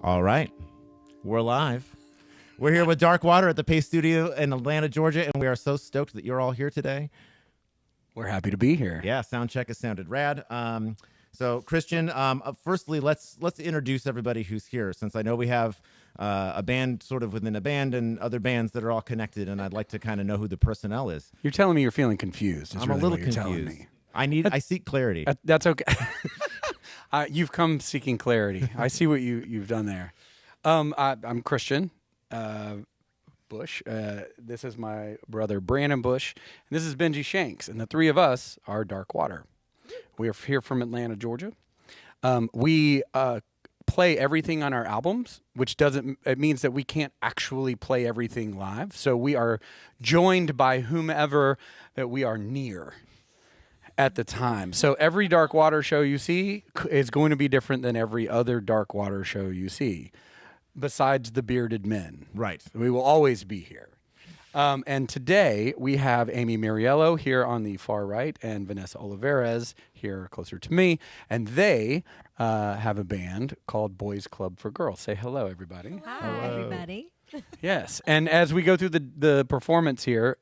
All right. We're live. We're here with Dark Water at the Pace Studio in Atlanta, Georgia, and we are so stoked that you're all here today. We're happy to be here. Yeah, sound check has sounded rad. So, Christian, firstly, let's introduce everybody who's here, since I know we have a band sort of within a band and other bands that are all connected, and I'd like to kind of know who the personnel is. You're telling me you're feeling confused. I'm a little confused. I seek clarity. That's okay. You've come seeking clarity. I see what you've done there. I'm Christian Bush. This is my brother Brandon Bush, and this is Benji Shanks, and the three of us are Dark Water. We are here from Atlanta, Georgia. We play everything on our albums, which it means that we can't actually play everything live. So we are joined by whomever that we are near at the time. So every Dark Water show you see is going to be different than every other Dark Water show you see, besides the bearded men. Right. We will always be here. And today we have Amy Miriello here on the far right and Vanessa Olivares here closer to me. And they have a band called Boys Club for Girls. Say hello, everybody. Hi, Hello. everybody. Yes. And as we go through the performance here,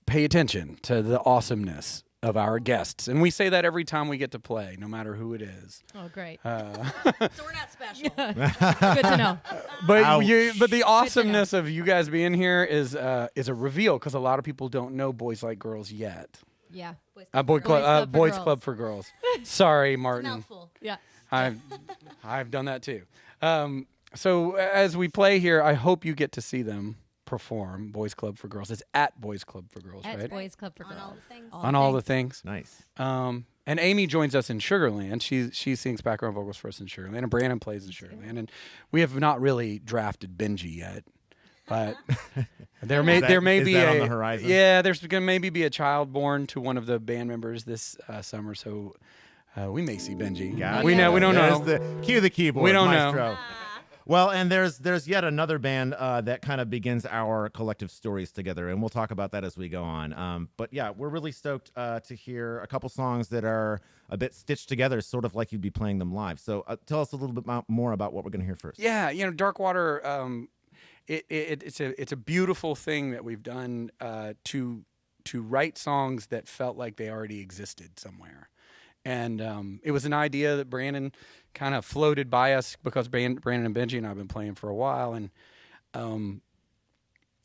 pay attention to the awesomeness of our guests. And we say that every time we get to play, no matter who it is. Oh, great. So we're not special. Good to know. But the awesomeness of you guys being here is a reveal, because a lot of people don't know Boys Like Girls yet. Yeah. Boys Club for Girls. Sorry, Martin. Mouthful. Yeah. I've done that too. So as we play here, I hope you get to see them perform. Boys Club for Girls. It's at Boys Club for Girls, At right? Boys Club for On Girls. all the things. On all the things. Nice. And Amy joins us in Sugarland. She sings background vocals for us in Sugarland, and Brandon plays in Sugarland. And we have not really drafted Benji yet, but there may be on the horizon? Yeah, there's gonna maybe be a child born to one of the band members this summer, so we may see Benji. Gotcha. We don't know. Cue the keyboard. We don't know. Maestro. Well, and there's yet another band that kind of begins our collective stories together, and we'll talk about that as we go on. But yeah, we're really stoked to hear a couple songs that are a bit stitched together, sort of like you'd be playing them live. So tell us a little bit more about what we're going to hear first. Yeah, Dark Water. It's a beautiful thing that we've done to write songs that felt like they already existed somewhere. And it was an idea that Brandon kind of floated by us, because Brandon and Benji and I have been playing for a while. And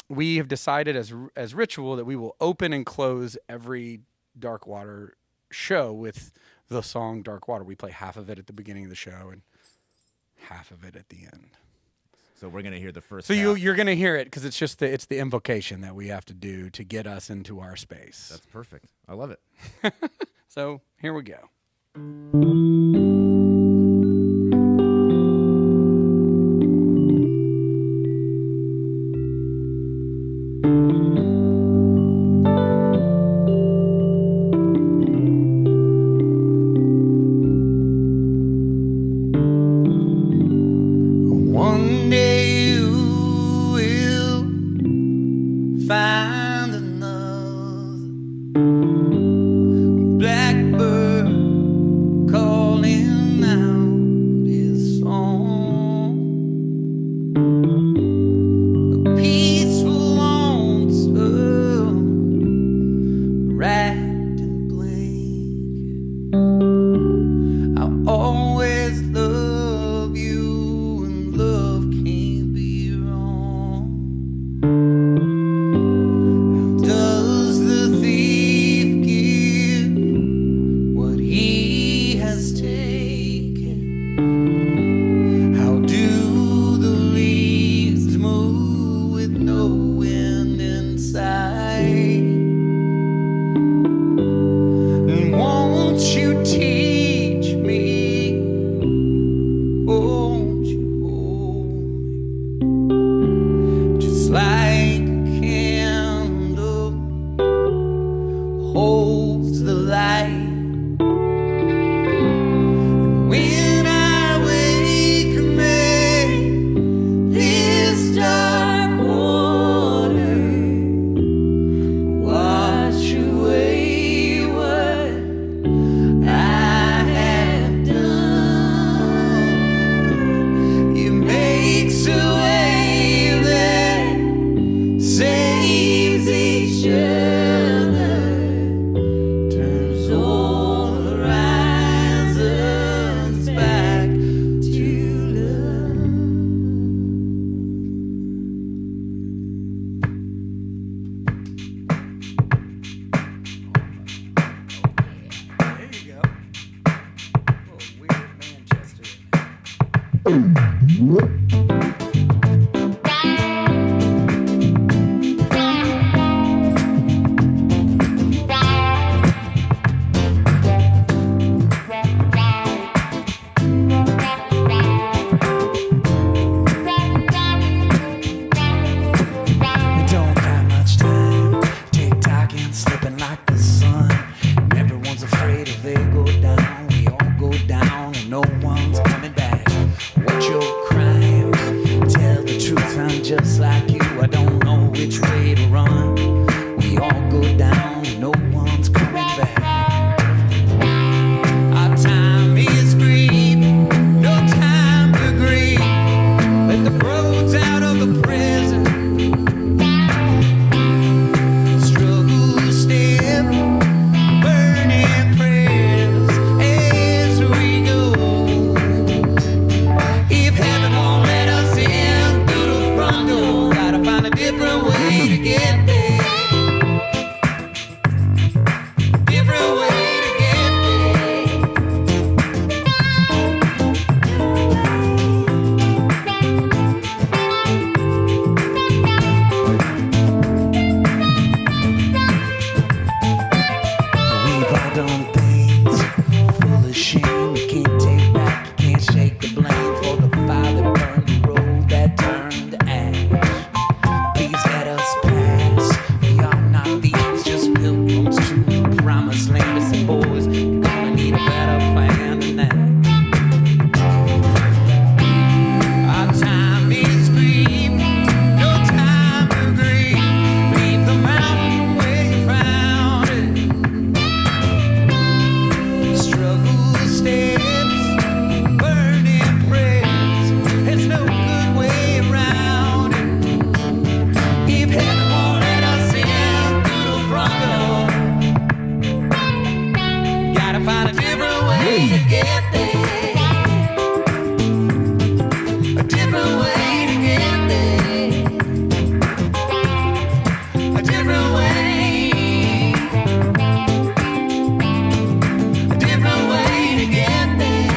we have decided as ritual that we will open and close every Dark Water show with the song Dark Water. We play half of it at the beginning of the show and half of it at the end. So we're going to hear the first So half. you're going to hear it, because it's just it's the invocation that we have to do to get us into our space. That's perfect. I love it. So here we go. One day you will find another blackbird calling out his song. A peaceful lonesome wrapped in blanket. I'll always love you, and love can't be wrong. Does the thief give what he has taken? How do the leaves move with no wind inside? And won't you teach me? Won't you hold me just like a candle holds the light? And when I wake amid this dark water, wash away what I have done. don't got much time. Tick-tocking, slipping like the sun. And everyone's afraid if they go down. We all go down and no one's coming back. What's your crime? Tell the truth, I'm just like you. I don't know which way to run. We all go down and no one's coming back. Our time is brief, no time to grieve. Let the roads out of the prison. Struggle step, burning prayers as we go. If heaven won't let us in through the front door, gotta find a different way to get there. Different way to get there. We've all done things full of shame. You can't take back, you can't shake the blame for the fire that burned the road that turned to ash. Please let us pass. We are not thieves, just pilgrims to the promised land. Listen, boys, you're gonna need a better plan than that. Our time is brief, no time to grieve. Leave the mountain where you found it. Struggle steps, burning prayers. There's no good way around it. If heaven won't let us in through the front door, gotta find a different way to get there. A different way to get there. A different way. A different way to get there.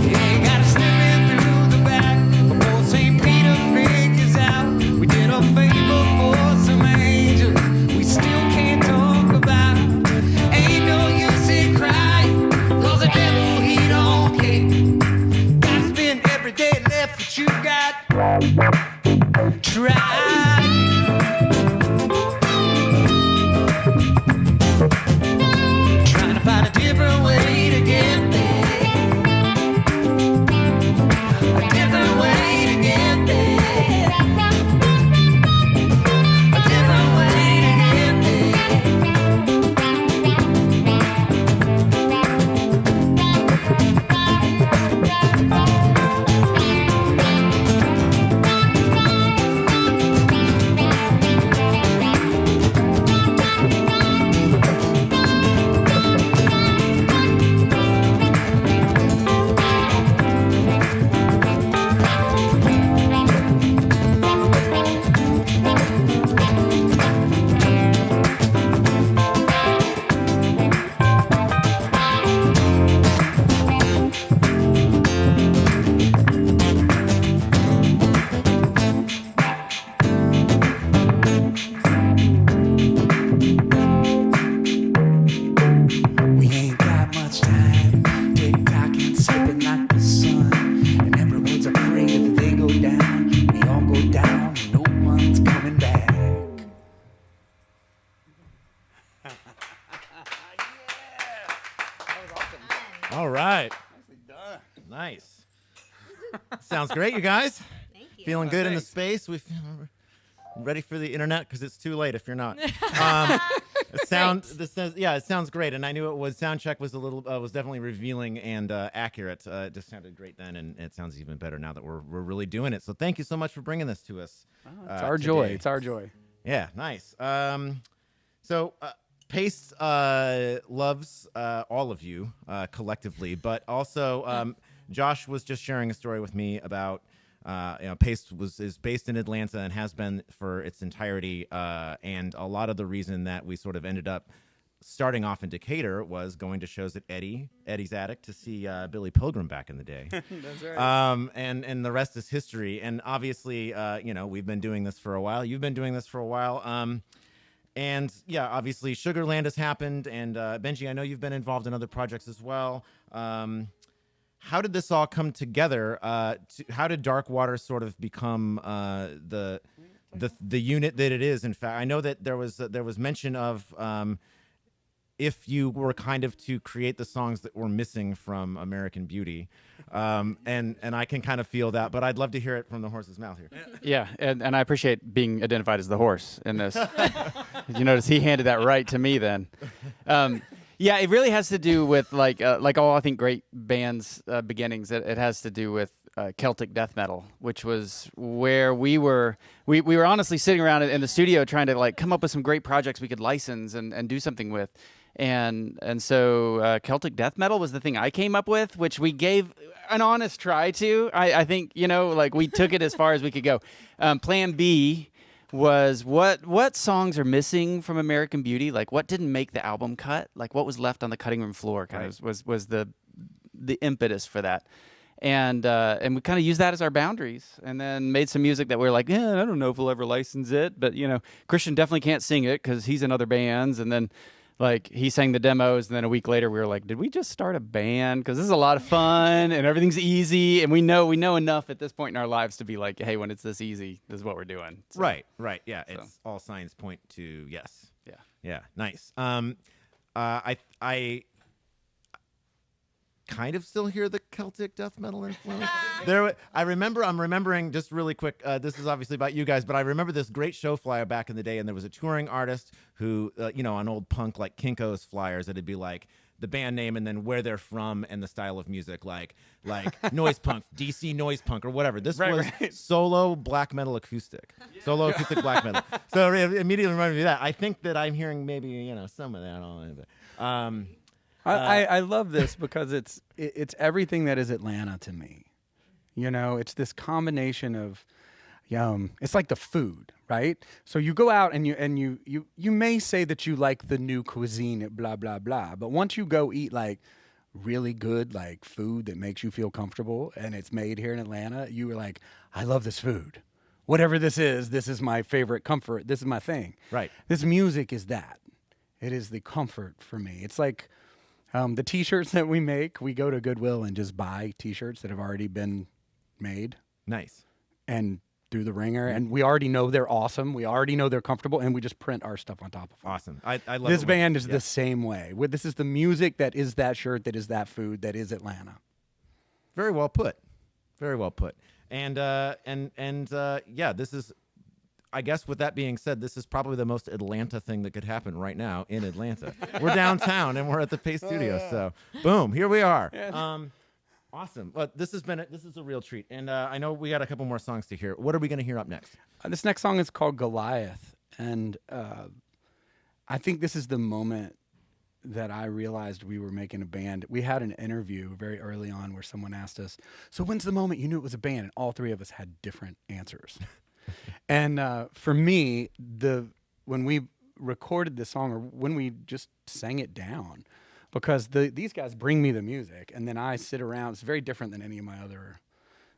Yeah, you gotta slip in through the back before St. Peter figures out we did a favor for some angels we still can't talk about. Ain't no use in crying, 'cause the devil, he don't care. Gotta spend every day left what you got. Try. Trying to find a different way to get there. A different way to get there. A different way to get there. We ain't got much time. Tick-tocking, slipping like the sun. And everyone's afraid if they go down, we all go down, and no one's coming back. All right. Nice. Sounds great, you guys. Thank you. Feeling good in the space. We feel ready for the internet because it's too late if you're not. It sounds great, and I knew it was. Sound check was was definitely revealing and accurate. It just sounded great then, and it sounds even better now that we're really doing it. So thank you so much for bringing this to us. It's our joy. today. It's our joy. Yeah, nice. So Pace loves all of you collectively, but also Josh was just sharing a story with me about Pace is based in Atlanta and has been for its entirety, and a lot of the reason that we sort of ended up starting off in Decatur was going to shows at Eddie's Attic to see Billy Pilgrim back in the day. That's right. And the rest is history. And obviously, we've been doing this for a while. You've been doing this for a while. And yeah, obviously Sugarland has happened. And Benji, I know you've been involved in other projects as well. How did this all come together? How did Dark Water sort of become the unit that it is? In fact, I know that there was mention of if you were kind of to create the songs that were missing from American Beauty, and I can kind of feel that, but I'd love to hear it from the horse's mouth here. Yeah, and I appreciate being identified as the horse in this. You notice he handed that right to me then. Yeah, it really has to do with like all I think great bands beginnings. It has to do with Celtic death metal, which was where we were honestly sitting around in the studio trying to like come up with some great projects we could license and do something with. And so Celtic death metal was the thing I came up with, which we gave an honest try to. I think, like we took it as far as we could go. Plan B was what songs are missing from American Beauty? Like what didn't make the album cut? Like what was left on the cutting room floor kind of was the impetus for that. And we kind of used that as our boundaries, and then made some music that we were like, I don't know if we'll ever license it, but Christian definitely can't sing it because he's in other bands, and then like he sang the demos, and then a week later we were like, did we just start a band? Because this is a lot of fun and everything's easy, and we know enough at this point in our lives to be like, hey, when it's this easy, this is what we're doing. So, Right. Yeah, it's all signs point to yes. Yeah, nice. I kind of still hear the Celtic death metal influence. I'm remembering just really quick. This is obviously about you guys, but I remember this great show flyer back in the day, and there was a touring artist who, on old punk like Kinko's flyers, it'd be like the band name and then where they're from and the style of music, like noise punk, DC noise punk or whatever. This was solo black metal acoustic, solo acoustic black metal. So it immediately reminded me of that. I think that I'm hearing maybe some of that on it. I love this because it's everything that is Atlanta to me. It's this combination of, it's like the food, right? So you go out and you may say that you like the new cuisine at blah blah blah, but once you go eat like really good like food that makes you feel comfortable and it's made here in Atlanta, you were like, I love this food. Whatever this is my favorite comfort. This is my thing. Right. This music is that. It is the comfort for me. It's like the T-shirts that we make, we go to Goodwill and just buy T-shirts that have already been made. Nice. And do the ringer. And we already know they're awesome. We already know they're comfortable. And we just print our stuff on top of them. Awesome. I love this band is the same way. This is the music that is that shirt, that is that food, that is Atlanta. Very well put. Very well put. And this is, I guess with that being said, this is probably the most Atlanta thing that could happen right now in Atlanta. We're downtown and we're at the Pace Studio. So boom, here we are. Awesome. But this is a real treat. And I know we got a couple more songs to hear. What are we going to hear up next? This next song is called Goliath. And I think this is the moment that I realized we were making a band. We had an interview very early on where someone asked us, so when's the moment you knew it was a band? And all three of us had different answers. And for me, when we recorded this song, or when we just sang it down, because these guys bring me the music, and then I sit around. It's very different than any of my other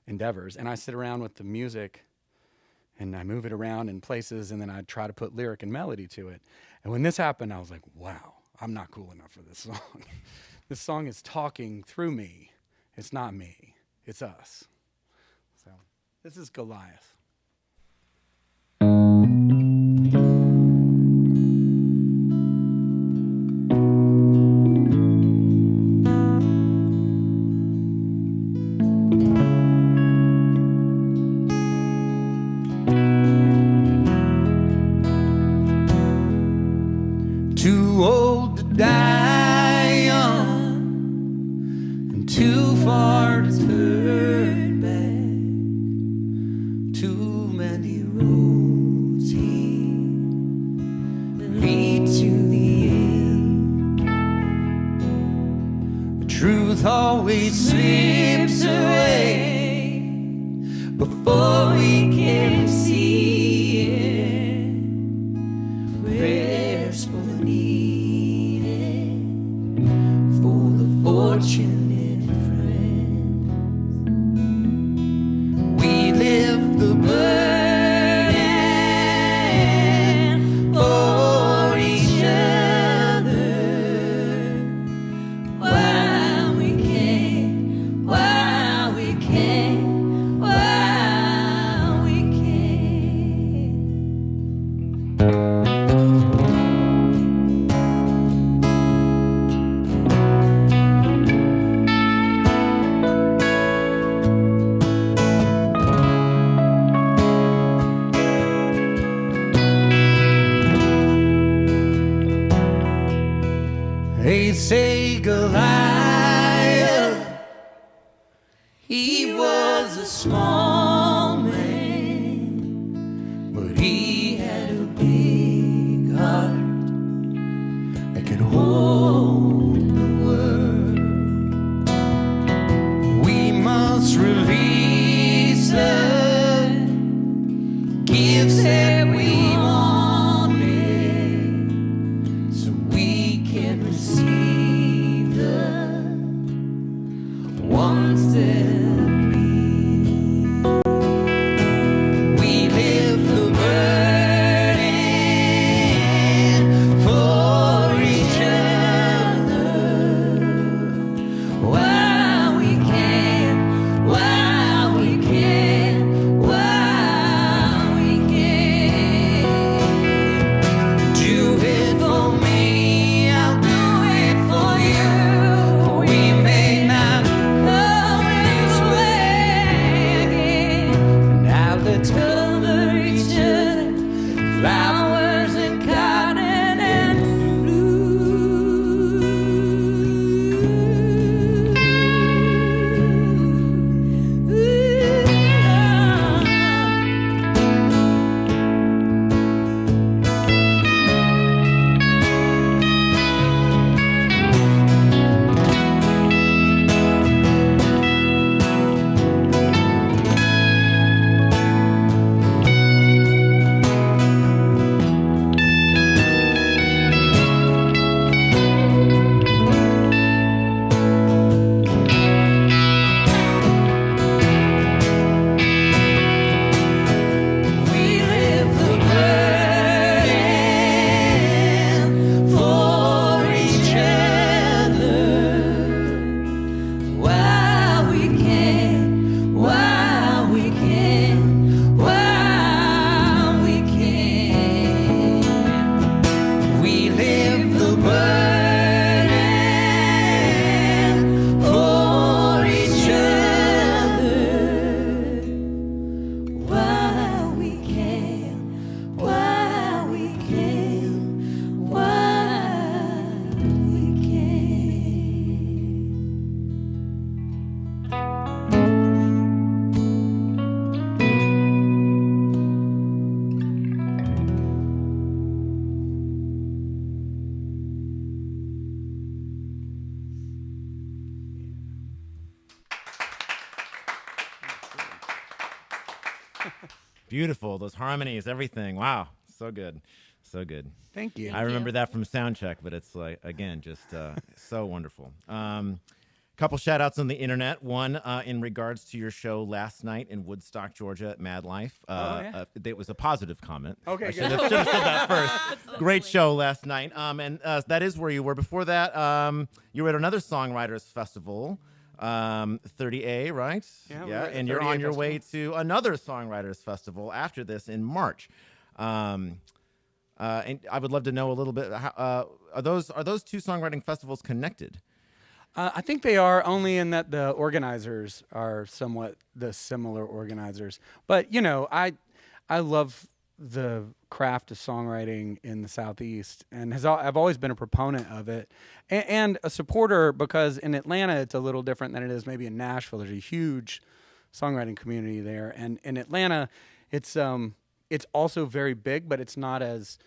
endeavors. And I sit around with the music, and I move it around in places, and then I try to put lyric and melody to it. And when this happened, I was like, wow, I'm not cool enough for this song. This song is talking through me. It's not me. It's us. So this is Goliath. Too old to die young and too far to turn back. Too always slips away before we can see it. Prayers for the needed, for the fortunate friends. We lift the burden for each other while we can, while we can, while we can. They say Goliath, he was a small man, but he had a big heart that could hold the world. We must release the gifts that we wanted, so we can receive the ones that we lift the burden for each other while we can, while we can, while we can. Do it for me, I'll do it for you. We may not come this way. Now let's cover each other, flowers and cotton and we lift the burden for each other while we can, while we can, while we can. We lift the burden for each other while we can, while we can, while we can. Beautiful. Those harmonies, everything. Wow. So good. So good. Thank you. I remember that from Soundcheck, but it's like, again, just so wonderful. Couple shout outs on the internet. One in regards to your show last night in Woodstock, Georgia at Mad Life. It was a positive comment. Okay, I good. should have said that first. Great show last night. And that is where you were. Before that, you were at another songwriters festival, 30A, right? Yeah, we're at the And you're 30A on your festival. way to another songwriters festival after this in March. And I would love to know a little bit. Are those two songwriting festivals connected? I think they are, only in that the organizers are somewhat the similar organizers. But, you know, I love the craft of songwriting in the Southeast, and I've always been a proponent of it and a supporter, because in Atlanta it's a little different than it is maybe in Nashville. There's a huge songwriting community there, and in Atlanta it's also very big, but it's not as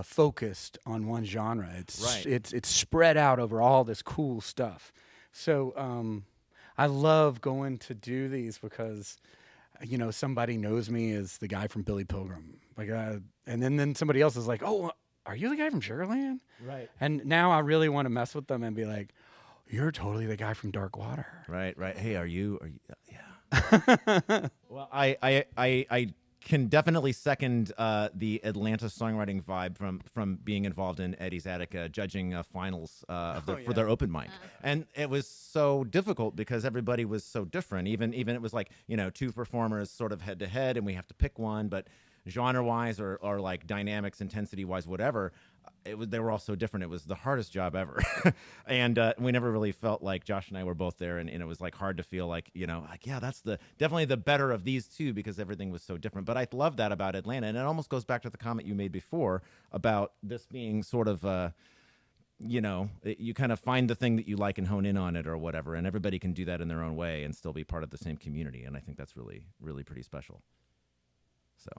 focused on one genre. It's Right. it's spread out over all this cool stuff. So I love going to do these because, somebody knows me as the guy from Billy Pilgrim. Like, and then somebody else is like, "Oh, are you the guy from Sugarland?" Right. And now I really want to mess with them and be like, "You're totally the guy from Dark Water." Right. Hey, are you? Yeah. Well, I can definitely second the Atlanta songwriting vibe from being involved in Eddie's Attic judging finals for their open mic, and it was so difficult because everybody was so different. Even it was like two performers sort of head to head, and we have to pick one, but genre wise or like dynamics, intensity wise, whatever. They were all so different. It was the hardest job ever. And we never really felt like Josh and I were both there. And it was like hard to feel like, that's definitely the better of these two because everything was so different. But I love that about Atlanta. And it almost goes back to the comment you made before about this being sort of, you kind of find the thing that you like and hone in on it or whatever. And everybody can do that in their own way and still be part of the same community. And I think that's really, really pretty special. So.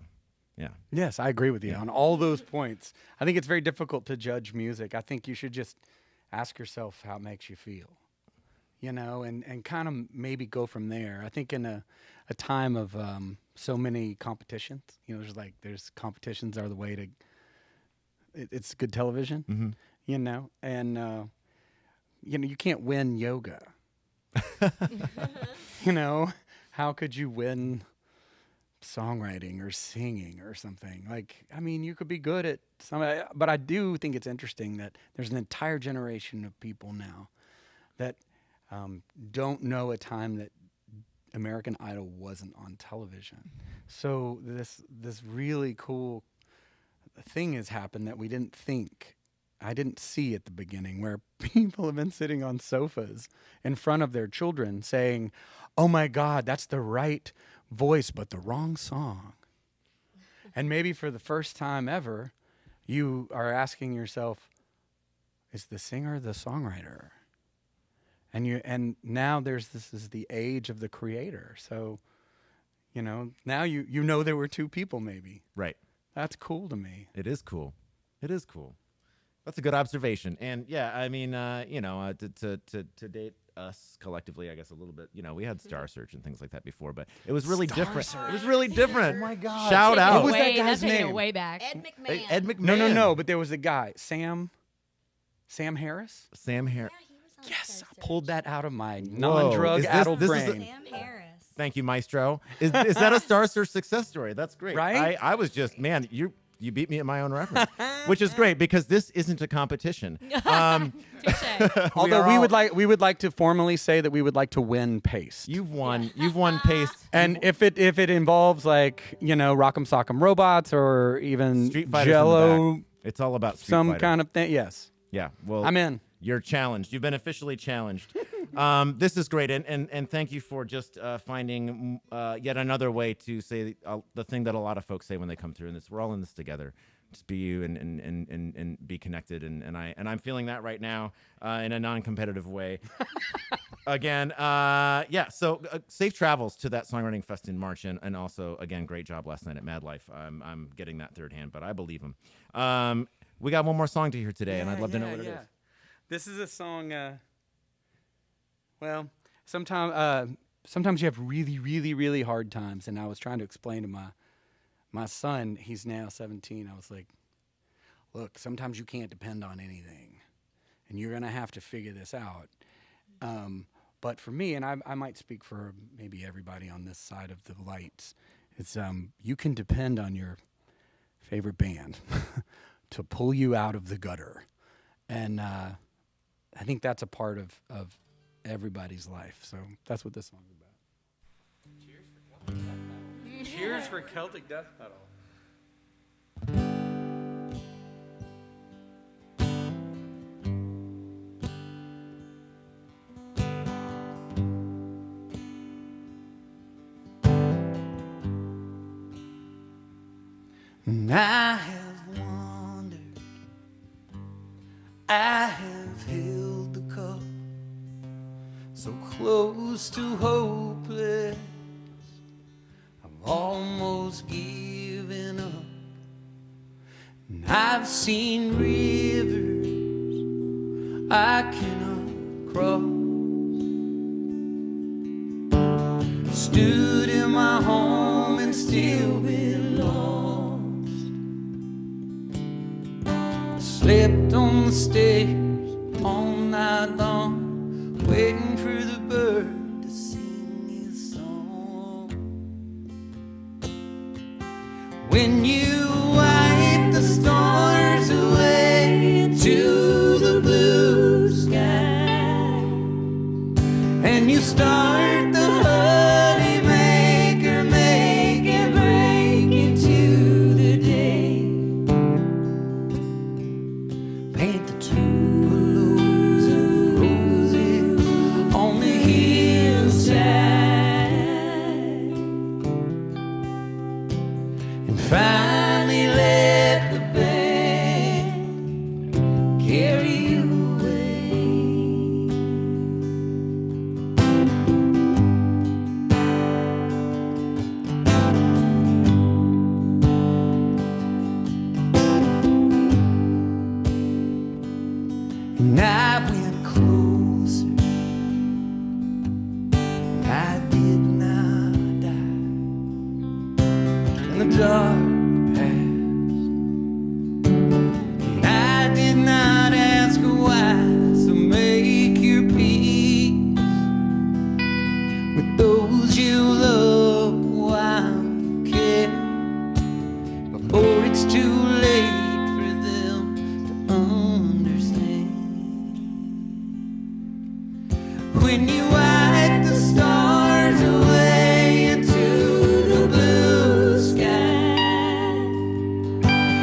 Yeah. Yes, I agree with you on all those points. I think it's very difficult to judge music. I think you should just ask yourself how it makes you feel, and kind of maybe go from there. I think in a time of so many competitions, there's competitions are the way to. It's good television, and you can't win yoga. How could you win songwriting or singing or something? You could be good at some, but I do think it's interesting that there's an entire generation of people now that don't know a time that American Idol wasn't on television. So this really cool thing has happened that I didn't see at the beginning, where people have been sitting on sofas in front of their children saying, "Oh my God, that's the right voice, but the wrong song." And maybe for the first time ever, you are asking yourself, is the singer the songwriter? And now this is the age of the creator. So, now you know there were two people maybe. Right. That's cool to me. It is cool. That's a good observation. And yeah, I mean, to date us collectively, I guess a little bit, we had Star Search and things like that before, but it was really different. It was really different. Oh my God. Shout out. What was that guy's Taking name? it way back. Ed McMahon. Ed McMahon. No, but there was a guy, Sam Harris? Sam Harris. Yeah, he was on Yes, Star I pulled Search. that out of my Whoa. non-drug Is this- addled this is a- brain. Sam Harris. Thank you, Maestro. Is that a Star Search success story? That's great. Right? I was just, man, you beat me at my own reference, which is great because this isn't a competition. Although we would like to formally say that we would like to win Paste. You've won Pace. And if it involves Rock'em Sock'em Robots or even Street Fighter's in the Jello, back. It's all about Street some Fighter. kind of thing, yes. Yeah, well, I'm in. You're challenged. You've been officially challenged. This is great, and thank you for just finding yet another way to say the thing that a lot of folks say when they come through. And we're all in this together. Just be you and be connected. And I'm feeling that right now in a non-competitive way. Again, yeah. So safe travels to that songwriting fest in March, and also again, great job last night at Mad Life. I'm getting that third hand, but I believe him. We got one more song to hear today, and I'd love to know what it is. This is a song. Sometimes you have really, really, really hard times, and I was trying to explain to my son. He's now 17. I was like, "Look, sometimes you can't depend on anything, and you're gonna have to figure this out." But for me, and I might speak for maybe everybody on this side of the lights, it's you can depend on your favorite band to pull you out of the gutter, and I think that's a part of everybody's life. So that's what this song's about. Cheers for Celtic death metal. And I have wandered, I have held the cup, so close to hopeless, I've almost given up. And I've seen rivers I cannot cross, still be lost. Slept on the stairs all night long, waiting for the bird to sing his song. When you wipe the stars away to the blue sky, and you start the honey maker, make it break into the day. Paint the tuberose and roses on the hillside, and finally let the band carry you away. And I went closer, and I did not die. And the dark passed, and I did not ask why. So make your peace with those you love while you can, before it's too late for them to understand. When you wipe the stars away into the blue sky,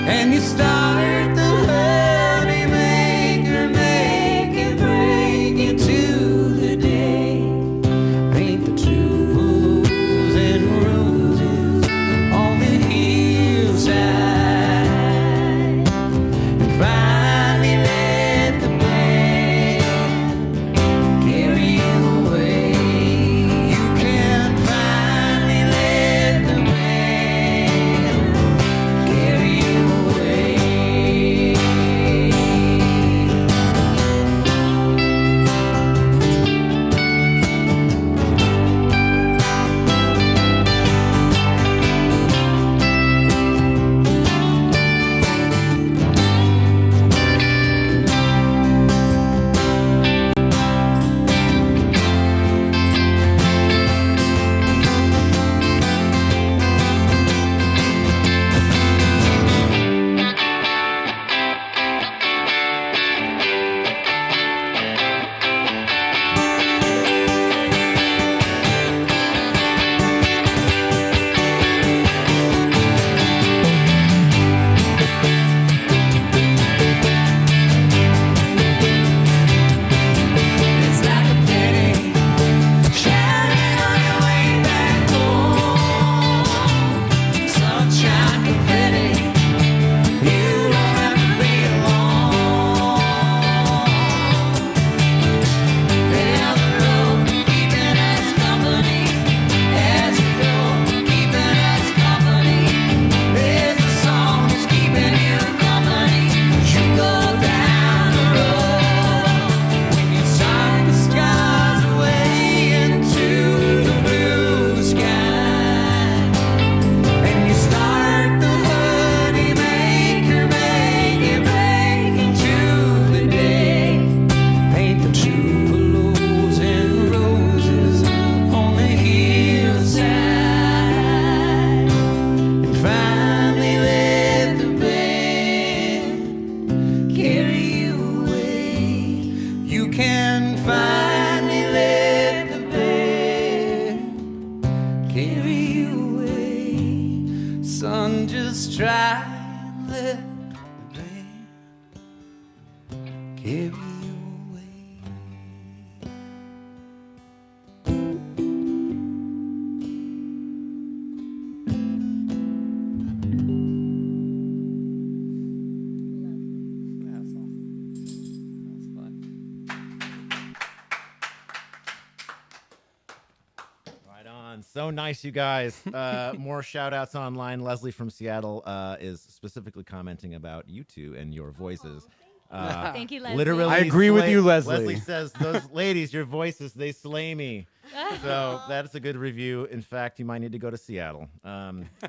and you start the honey maker, make it break into the day. Paint the tuberose and roses on the hillside, and finally let the band carry you away. You can finally let the band carry you away. It's like a penny shining on your way back home. Sunshine confetti, you don't have to be alone. Down the road, keeping us company as we go, keeping us company. There's a song that's keeping you company as you go down the road. When you sign the skies away into the blue sky, and you start the honey maker, make it break into the day. Paint the tuberose and roses on the hillside, and finally let the band carry you away. You can finally let the band carry you away. Son, just try and let the band carry you away. Right on. So nice, you guys. More shout outs online. Leslie from Seattle is specifically commenting about you two and your voices. Thank you, Leslie. Literally, I agree with you, Leslie. Leslie says, "Those ladies, your voices, they slay me." So that's a good review. In fact, you might need to go to Seattle.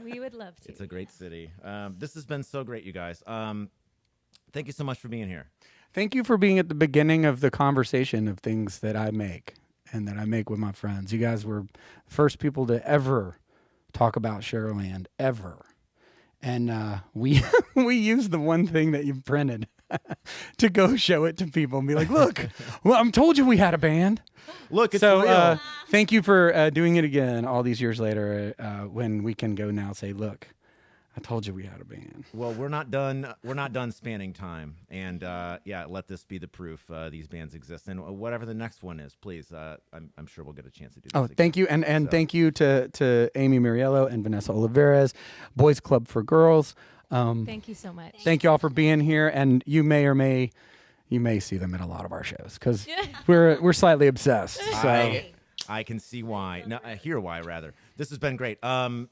We would love to. It's a great city. This has been so great, you guys. Thank you so much for being here. Thank you for being at the beginning of the conversation of things that I make and that I make with my friends. You guys were the first people to ever talk about Shadowland, ever. And we used the one thing that you printed to go show it to people and be like, look, well, I'm told you we had a band. Look, it's So real. thank you for doing it again all these years later when we can go now say, look, I told you we had a band. Well, we're not done. We're not done spanning time, and yeah, let this be the proof these bands exist. And whatever the next one is, please, I'm sure we'll get a chance to do this. Oh, again. thank you, and thank you to Amy Muriello and Vanessa Olivares, Boys Club for Girls. Thank you so much. Thank you all for being here, and you may see them at a lot of our shows because we're slightly obsessed. So. I can see why. No, I hear why rather. This has been great.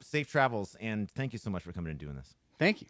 Safe travels, and thank you so much for coming and doing this. Thank you.